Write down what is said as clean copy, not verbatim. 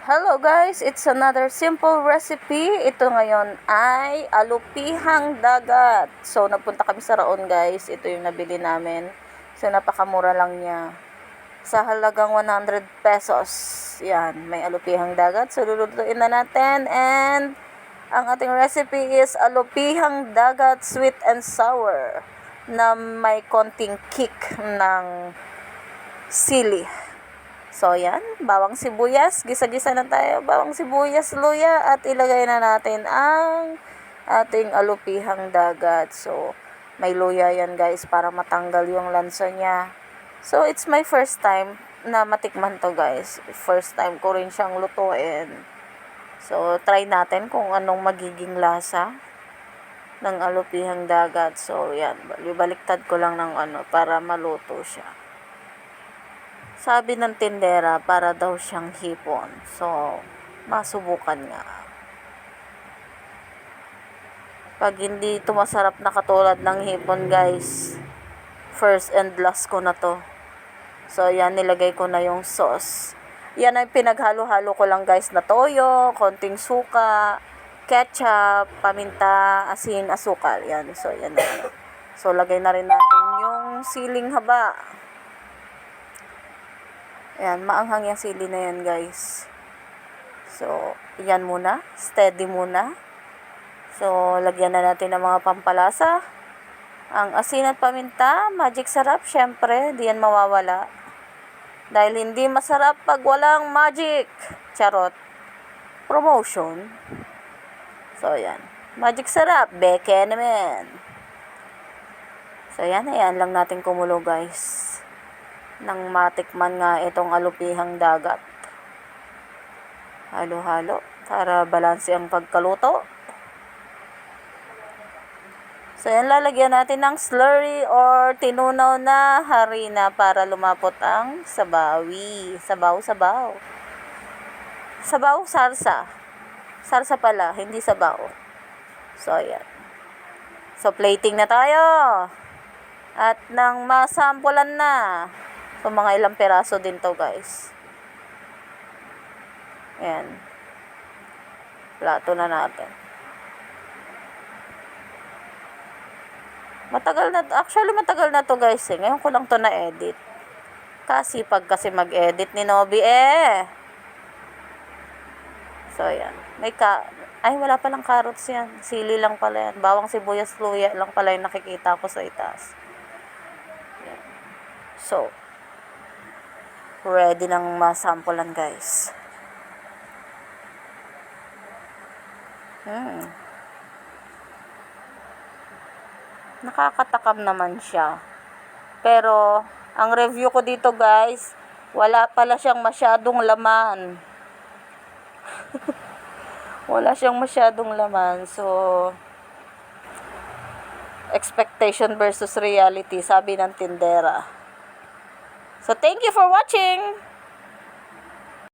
Hello guys, it's another simple recipe. Ito ngayon ay alupihang dagat. So nagpunta kami sa Raon guys. Ito yung nabili namin. So napakamura lang niya. Sa halagang 100 pesos. Yan, may alupihang dagat. So lulutuin na natin and ang ating recipe is alupihang dagat sweet and sour na may konting kick ng sili. So, yan. Bawang sibuyas. Gisa-gisa na tayo. Bawang sibuyas, luya. At ilagay na natin ang ating alupihang dagat. So, may luya yan guys para matanggal yung lansa niya. So, it's my first time na matikman to guys. First time ko rin siyang lutuin. So, try natin kung anong magiging lasa ng alupihang dagat. So, yan. Baliktad ko lang ng para maluto siya. Sabi ng tindera, para daw siyang hipon. So, masubukan nga. Pag hindi ito masarap na katulad ng hipon, guys, first and last ko na to. So, yan, nilagay ko na yung sauce. Yan ay pinaghalo-halo ko lang, guys, na toyo, konting suka, ketchup, paminta, asin, asukal. Yan, so, yan na. So, lagay na rin natin yung siling haba. Ayan, maanghang yung sili na yan guys. So, yan muna. Steady muna. So, lagyan na natin ng mga pampalasa. Ang asin at paminta, magic sarap. Syempre, di yan mawawala. Dahil hindi masarap pag walang magic. Charot. Promotion. So, yan. Magic sarap. Beke naman. So, yan. Ayan lang natin kumulo guys. Nang matikman nga itong alupihang dagat. Halo-halo para balanse ang pagkaluto. So yan, lalagyan natin ng slurry or tinunaw na harina para lumapot ang sabawi. Sabaw. Sabaw, sarsa. Sarsa pala, hindi sabaw. So yan. So plating na tayo. At nang masampulan na. So, mga ilang peraso din to guys. Ayan. Plato na natin. Matagal na to guys eh. Ngayon ko lang to na-edit. Kasi mag-edit ni Nobby So, ayan. Ay, wala palang carrots yan. Sili lang pala yan. Bawang sibuyas, luya lang pala yung nakikita ko sa itaas. Ayan. So, ready nang masampulan guys. Nakakatakam naman siya. Pero, ang review ko dito guys, wala pala siyang masyadong laman. Wala siyang masyadong laman. So, expectation versus reality, sabi ng tindera. So, thank you for watching!